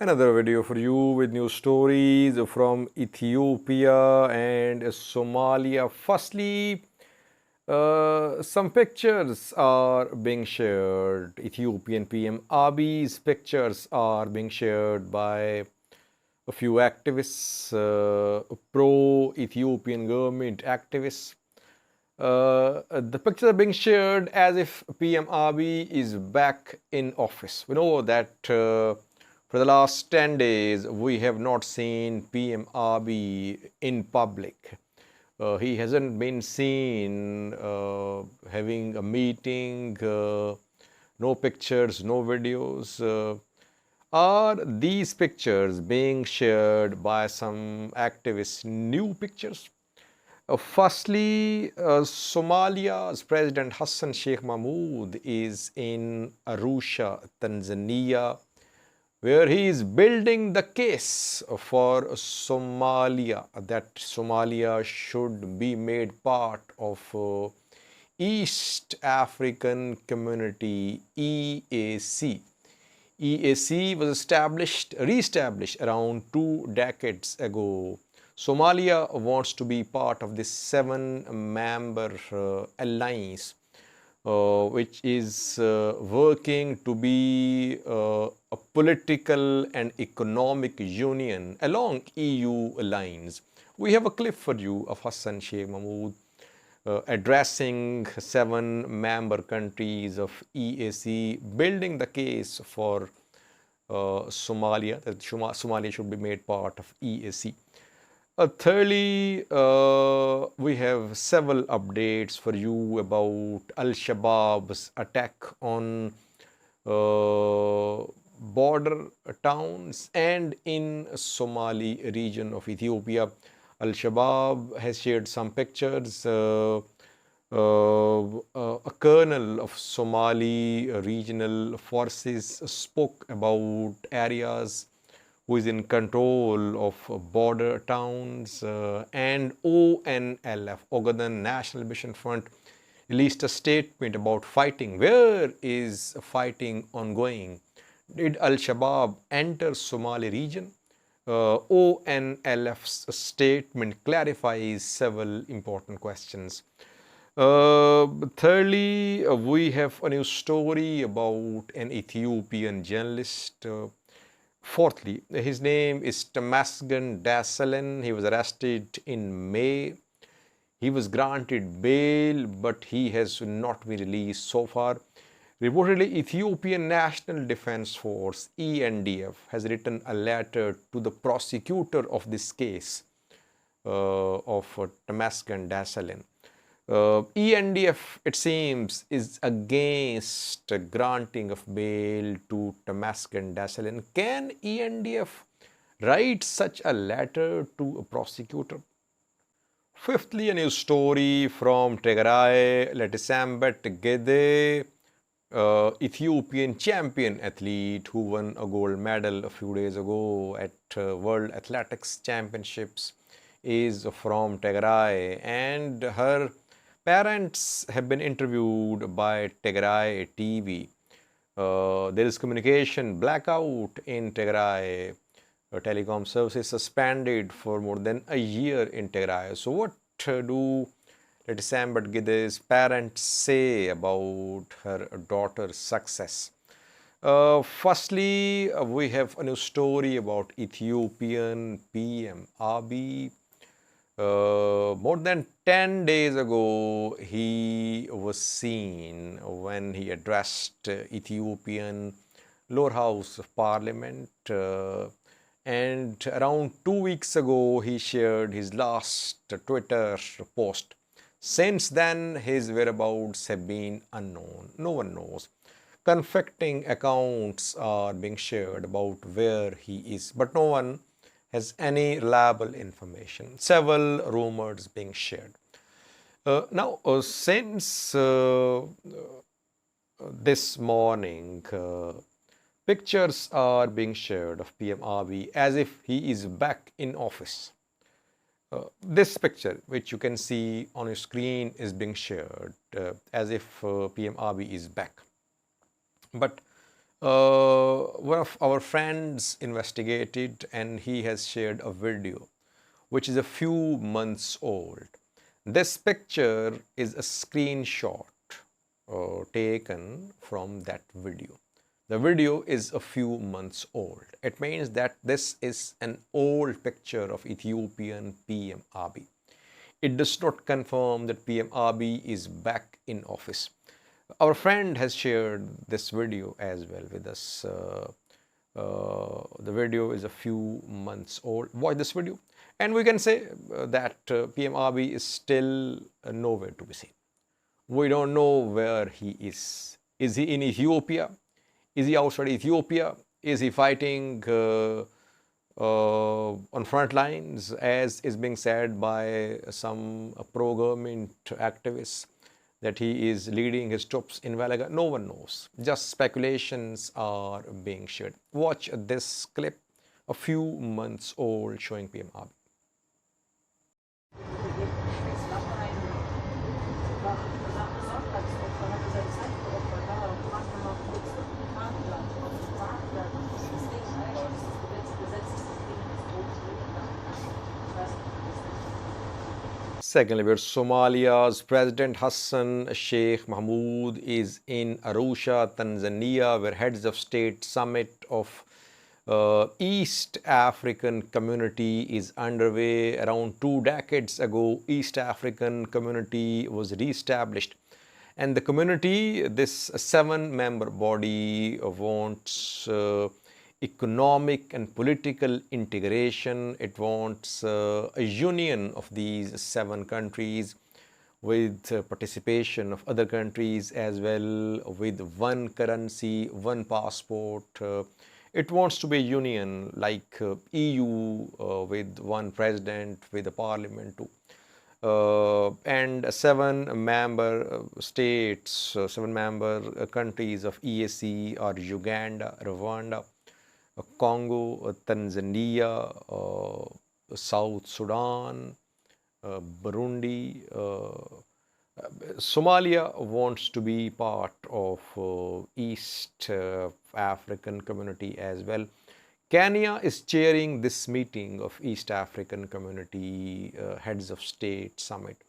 Another video for you with new stories from Ethiopia and Somalia. Firstly, some pictures are being shared. Ethiopian PM Abiy's pictures are being shared by a few activists, pro-Ethiopian government activists. The pictures are being shared as if PM Abiy is back in office. We know that for the last 10 days, we have not seen PM Abiy in public. He hasn't been seen having a meeting, no pictures, no videos. Are these pictures being shared by some activists? New pictures? Firstly, Somalia's President Hassan Sheikh Mahmoud is in Arusha, Tanzania, where he is building the case for Somalia, that Somalia should be made part of East African Community, EAC. EAC was re-established around 2 decades ago. Somalia wants to be part of this 7-member alliance, which is working to be a political and economic union along EU lines. We have a clip for you of Hassan Sheikh Mahmoud addressing 7-member countries of EAC, building the case for Somalia, that Somalia should be made part of EAC. Thirdly, we have several updates for you about Al-Shabaab's attack on border towns and in Somali region of Ethiopia. Al-Shabaab has shared some pictures. A colonel of Somali regional forces spoke about areas who is in control of border towns, and ONLF, Ogaden National Liberation Front, released a statement about fighting. Where is fighting ongoing? Did Al-Shabaab enter Somali region? ONLF's statement clarifies several important questions. Thirdly, we have a new story about an Ethiopian journalist. Fourthly, his name is Temesgen Desalegn. He was arrested in May. He was granted bail, but he has not been released so far. Reportedly, Ethiopian National Defense Force, ENDF, has written a letter to the prosecutor of this case of Temesgen Desalegn. ENDF, it seems, is against granting of bail to Temesgen Desalegn. Can ENDF write such a letter to a prosecutor? Fifthly, a new story from Tigray. Letesenbet Gidey, Ethiopian champion athlete who won a gold medal a few days ago at World Athletics Championships, is from Tigray, and her parents have been interviewed by Tigray TV. There is communication blackout in Tigray. Telecom services suspended for more than a year in Tigray. So what do Letesenbet Gidey's parents say about her daughter's success? Firstly, we have a new story about Ethiopian PM Abiy. More than 10 days ago, he was seen when he addressed Ethiopian lower house of parliament, and around 2 weeks ago he shared his last Twitter post. Since then, his whereabouts have been unknown. No one knows. Conflicting accounts are being shared about where he is, but no one has any reliable information. Several rumors being shared. Since this morning, pictures are being shared of PM Abiy as if he is back in office. This picture, which you can see on your screen, is being shared as if PM Abiy is back. But One of our friends investigated and he has shared a video which is a few months old. This picture is a screenshot taken from that video. The video is a few months old. It means that this is an old picture of Ethiopian PM Abiy. It does not confirm that PM Abiy is back in office. Our friend has shared this video as well with us. The video is a few months old. Watch this video and we can say that PM Abiy is still nowhere to be seen. We don't know where he is. Is he in Ethiopia? Is he outside Ethiopia? Is he fighting on front lines, as is being said by some pro-government activists, that he is leading his troops in Valaga? No one knows. Just speculations are being shared. Watch this clip, a few months old, showing PM Abiy. Secondly, where Somalia's President Hassan Sheikh Mahmoud is in Arusha, Tanzania, where heads of state summit of East African community is underway. Around 2 decades ago, East African community was re-established. And the community, this 7-member body, wants economic and political integration. It wants a union of these 7 countries with participation of other countries as well, with one currency, one passport. It wants to be a union like EU with one president, with a parliament too. And 7-member states, 7-member countries of EAC are Uganda, Rwanda, Congo, Tanzania, South Sudan, Burundi. Somalia wants to be part of East African community as well. Kenya is chairing this meeting of East African community heads of state summit.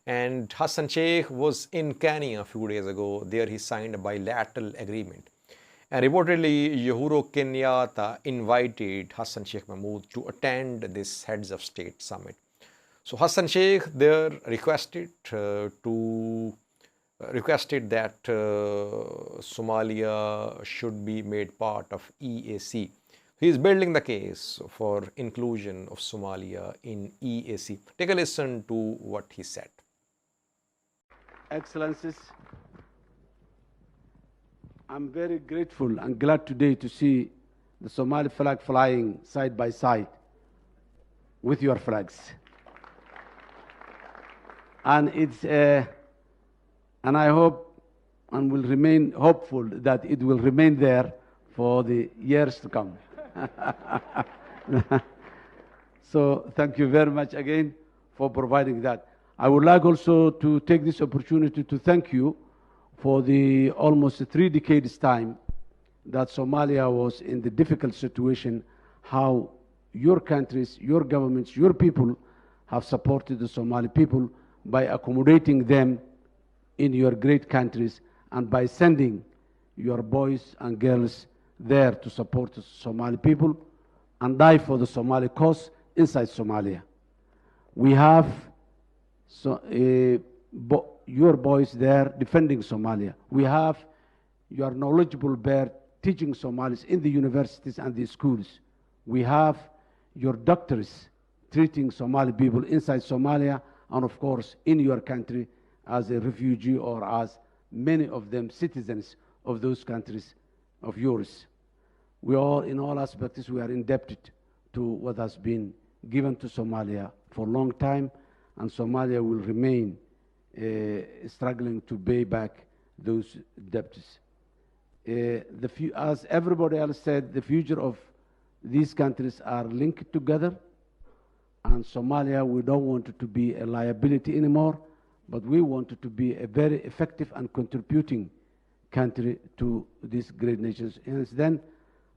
And Hassan Sheikh was in Kenya a few days ago. There he signed a bilateral agreement. And reportedly, Uhuru Kenyatta invited Hassan Sheikh Mahmoud to attend this heads of state summit. So Hassan Sheikh there requested that Somalia should be made part of EAC. He is building the case for inclusion of Somalia in EAC. Take a listen to what he said. Excellencies, I'm very grateful and glad today to see the Somali flag flying side by side with your flags. And I hope and will remain hopeful that it will remain there for the years to come. So thank you very much again for providing that. I would like also to take this opportunity to thank you for the almost 3 decades time that Somalia was in the difficult situation, how your countries, your governments, your people have supported the Somali people by accommodating them in your great countries and by sending your boys and girls there to support the Somali people and die for the Somali cause inside Somalia. We have your boys there defending Somalia. We have your knowledgeable there teaching Somalis in the universities and the schools. We have your doctors treating Somali people inside Somalia and of course in your country as a refugee or as many of them citizens of those countries of yours. We all, in all aspects, we are indebted to what has been given to Somalia for a long time, and Somalia will remain struggling to pay back those debts. As everybody else said, the future of these countries are linked together, and Somalia, we don't want it to be a liability anymore, but we want it to be a very effective and contributing country to these great nations. And then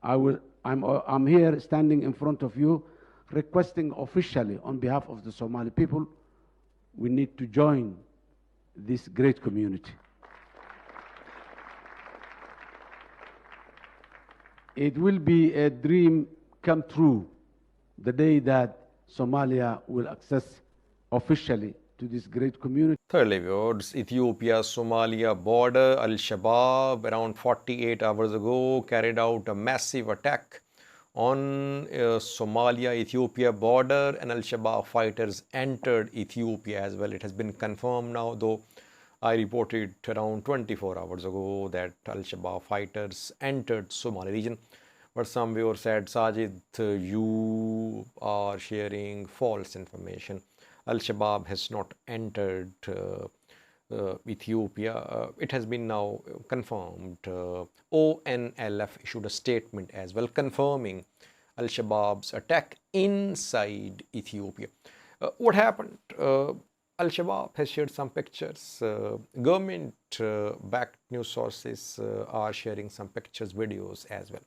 I'm here standing in front of you requesting officially on behalf of the Somali people, we need to join this great community. It will be a dream come true the day that Somalia will access officially to this great community. Thirdly, towards Ethiopia-Somalia border, Al-Shabaab around 48 hours ago carried out a massive attack on Somalia-Ethiopia border, and Al-Shabaab fighters entered Ethiopia as well. It has been confirmed now, though I reported around 24 hours ago that Al-Shabaab fighters entered Somali region. But some viewers said, Sajid, you are sharing false information. Al-Shabaab has not entered Ethiopia. It has been now confirmed. ONLF issued a statement as well confirming Al-Shabaab's attack inside Ethiopia. What happened? Al-Shabaab has shared some pictures. Government-backed news sources are sharing some pictures, videos as well.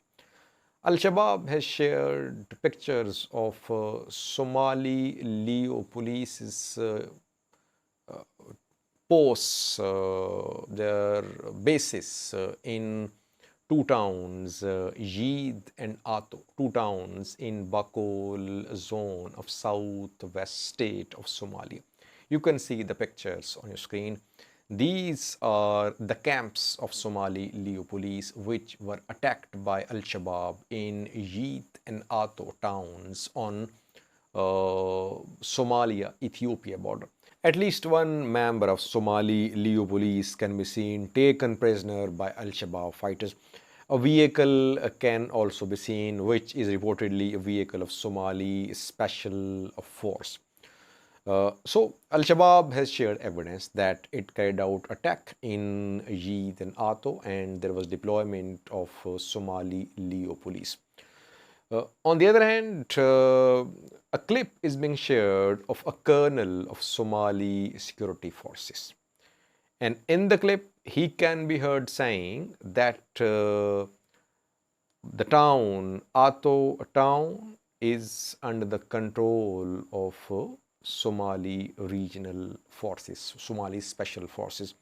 Al-Shabaab has shared pictures of Somali Liyu Police's posts, their bases in two towns, Yid and Ato, two towns in Bakol zone of southwest state of Somalia. You can see the pictures on your screen. These are the camps of Somali Liyu Police which were attacked by Al-Shabaab in Yid and Ato towns on Somalia-Ethiopia border. At least one member of Somali Liyu Police can be seen taken prisoner by Al-Shabaab fighters. A vehicle can also be seen, which is reportedly a vehicle of Somali Special Force. So Al-Shabaab has shared evidence that it carried out attack in Yid and Ato, and there was deployment of Somali Liyu Police. On the other hand, a clip is being shared of a colonel of Somali security forces. And in the clip, he can be heard saying that the town, Ato town, is under the control of Somali regional forces, Somali special forces.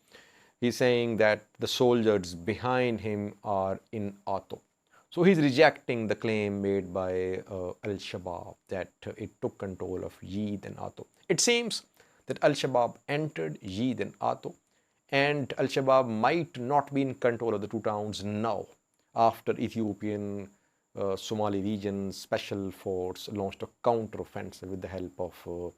He's saying that the soldiers behind him are in Ato. So he's rejecting the claim made by Al-Shabaab that it took control of Yid and Ato. It seems that Al-Shabaab entered Yid and Ato, and Al-Shabaab might not be in control of the two towns now after Ethiopian Somali region special force launched a counter-offensive with the help of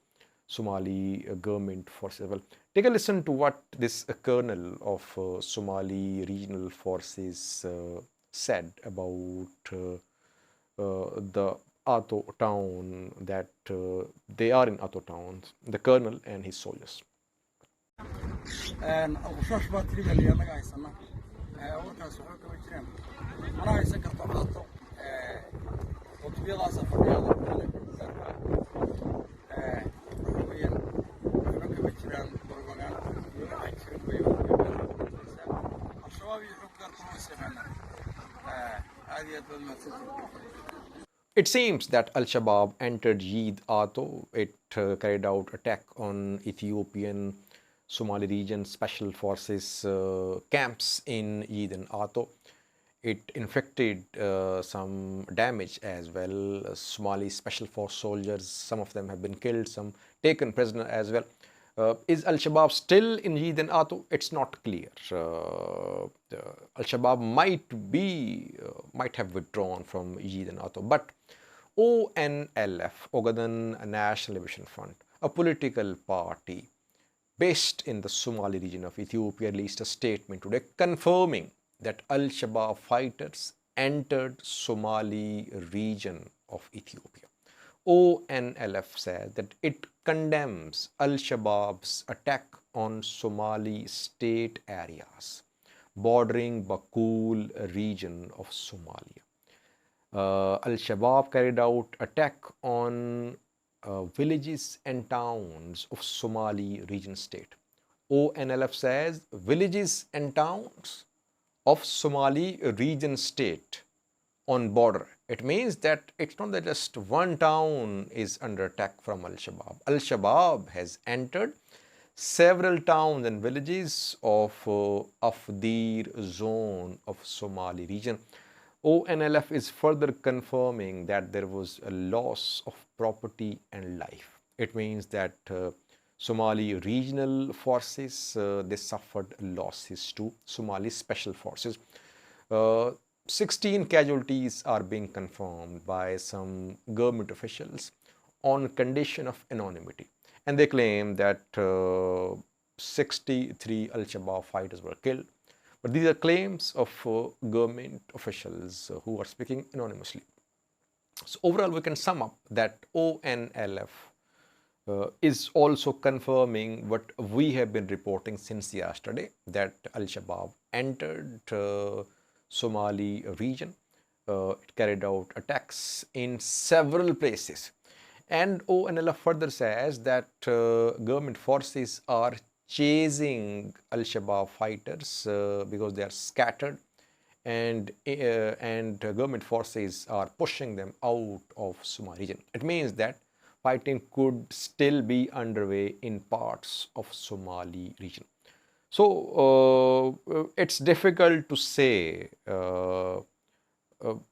Somali government forces. Well, take a listen to what this colonel of Somali regional forces said about the Ato town, that they are in Ato town, the colonel and his soldiers. It seems that Al-Shabaab entered Yid Ato. It carried out attack on Ethiopian Somali region special forces camps in Yid and Ato. It inflicted some damage as well. Somali special force soldiers, some of them have been killed, some taken prisoner as well. Is Al-Shabaab still in Yid and Ato? It's not clear. Al-Shabaab might have withdrawn from Yid and Ato, but ONLF, Ogaden National Liberation Front, a political party based in the Somali region of Ethiopia, released a statement today confirming that Al-Shabaab fighters entered Somali region of Ethiopia. ONLF says that it condemns Al-Shabaab's attack on Somali state areas bordering Bakul region of Somalia. Al-Shabaab carried out attack on villages and towns of Somali region state. ONLF says villages and towns of Somali region state on border. It means that it's not that just one town is under attack from Al-Shabaab. Al-Shabaab has entered several towns and villages of Afdir zone of Somali region. ONLF is further confirming that there was a loss of property and life. It means that Somali regional forces, they suffered losses to Somali special forces. 16 casualties are being confirmed by some government officials on condition of anonymity. And they claim that 63 Al-Shabaab fighters were killed. But these are claims of government officials who are speaking anonymously. So overall, we can sum up that ONLF is also confirming what we have been reporting since yesterday, that Al-Shabaab entered Somali region. It carried out attacks in several places. And ONLF further says that government forces are chasing Al-Shabaab fighters because they are scattered, and government forces are pushing them out of Somali region. It means that fighting could still be underway in parts of Somali region. So it's difficult to say,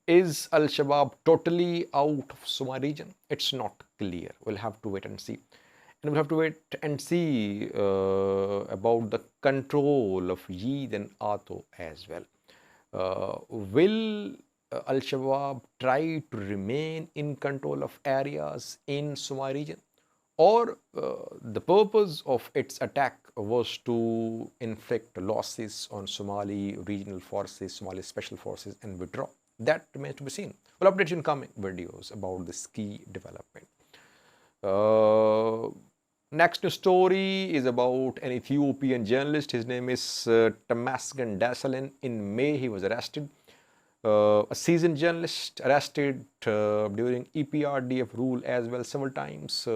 is Al-Shabaab totally out of Somali region? It's not clear. We'll have to wait and see. And we'll have to wait and see about the control of Yeed and Ato as well. Will Al-Shabaab try to remain in control of areas in Somali region? Or the purpose of its attack was to inflict losses on Somali regional forces, Somali special forces, and withdraw? That remains to be seen. We'll update you in coming videos about this key development. Next news story is about an Ethiopian journalist. His name is Temesgen Desalegn. In May, he was arrested. A seasoned journalist arrested during EPRDF rule as well several times,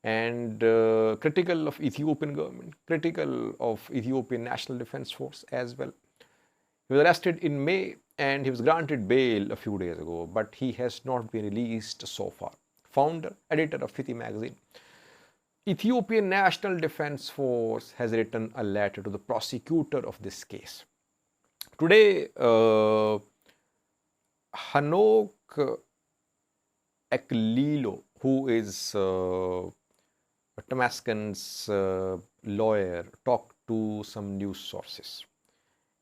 and critical of Ethiopian government, critical of Ethiopian National Defense Force as well. He was arrested in May and he was granted bail a few days ago, but he has not been released so far. Founder, editor of City magazine. Ethiopian National Defense Force has written a letter to the prosecutor of this case. Today, Hanok Eklilo, who is Temesgen's lawyer, talked to some news sources.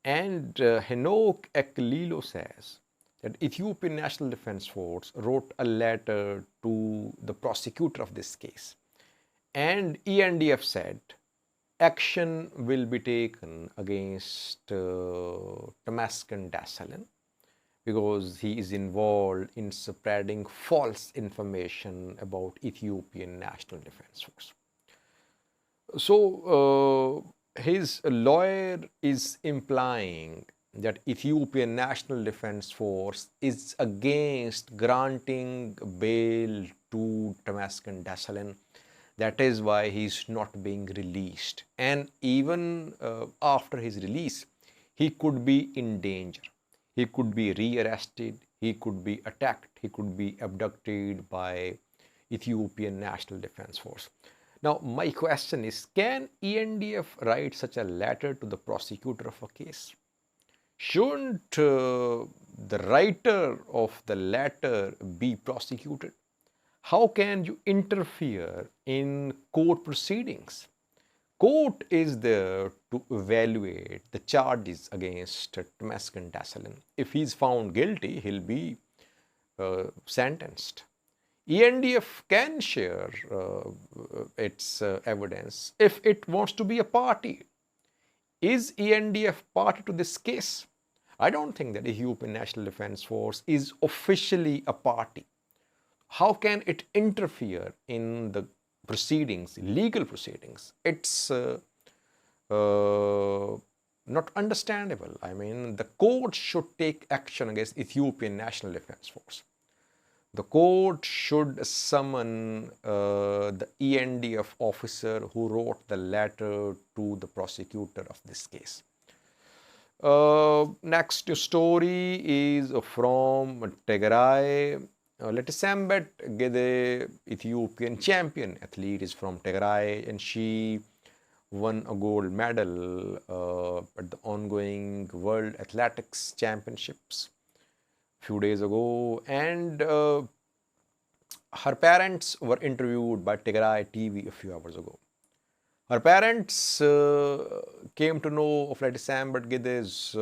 And Hanok Eklilo says that Ethiopian National Defense Force wrote a letter to the prosecutor of this case. And ENDF said action will be taken against Temesgen Desalegn because he is involved in spreading false information about Ethiopian National Defense Force. So his lawyer is implying that Ethiopian National Defense Force is against granting bail to Temesgen Desalegn. That is why he is not being released. And even after his release, he could be in danger. He could be rearrested. He could be attacked. He could be abducted by Ethiopian National Defense Force. Now, my question is, can ENDF write such a letter to the prosecutor of a case? Shouldn't the writer of the letter be prosecuted? How can you interfere in court proceedings? Court is there to evaluate the charges against Temesgen Desalegn. If he is found guilty, he'll be sentenced. ENDF can share its evidence if it wants to be a party. Is ENDF party to this case? I don't think that the Ethiopian National Defense Force is officially a party. How can it interfere in the proceedings, legal proceedings? It's not understandable. I mean, the court should take action against Ethiopian National Defense Force. The court should summon the ENDF officer who wrote the letter to the prosecutor of this case. Next story is from Tigray. Letesenbet Gidey, Ethiopian champion athlete, is from Tigray, and she won a gold medal at the ongoing World Athletics Championships a few days ago. And her parents were interviewed by Tigray TV a few hours ago. Her parents came to know of Letesenbet Gidey's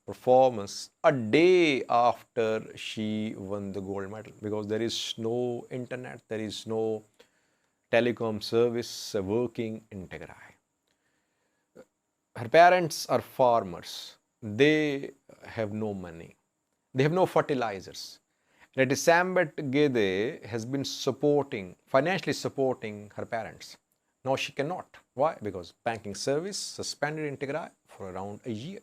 performance a day after she won the gold medal, because there is no internet, there is no telecom service working in Tigray. Her parents are farmers. They have no money. They have no fertilizers. Letesenbet Gidey has been financially supporting her parents. Now she cannot. Why? Because banking service suspended in Tigray for around a year.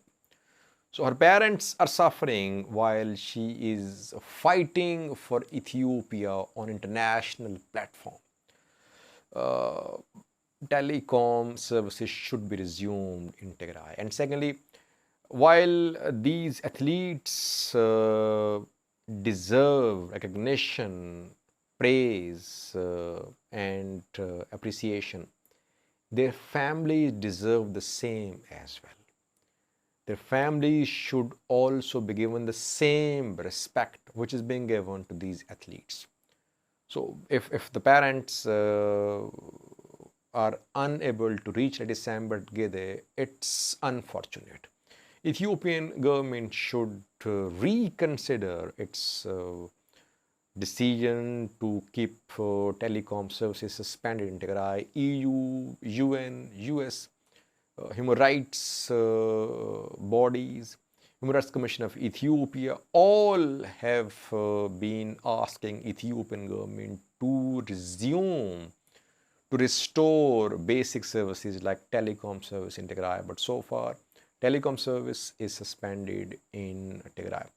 So her parents are suffering while she is fighting for Ethiopia on international platform. Telecom services should be resumed in Tigray. And secondly, while these athletes deserve recognition, praise, and appreciation, their families deserve the same as well. Their families should also be given the same respect which is being given to these athletes. So if the parents are unable to reach Letesenbet Gidey, it's unfortunate. Ethiopian government should reconsider its decision to keep telecom services suspended in Tigray. EU, UN, US, human rights bodies, Human Rights Commission of Ethiopia, all have been asking Ethiopian government to restore basic services like telecom service in Tigray. But so far, telecom service is suspended in Tigray.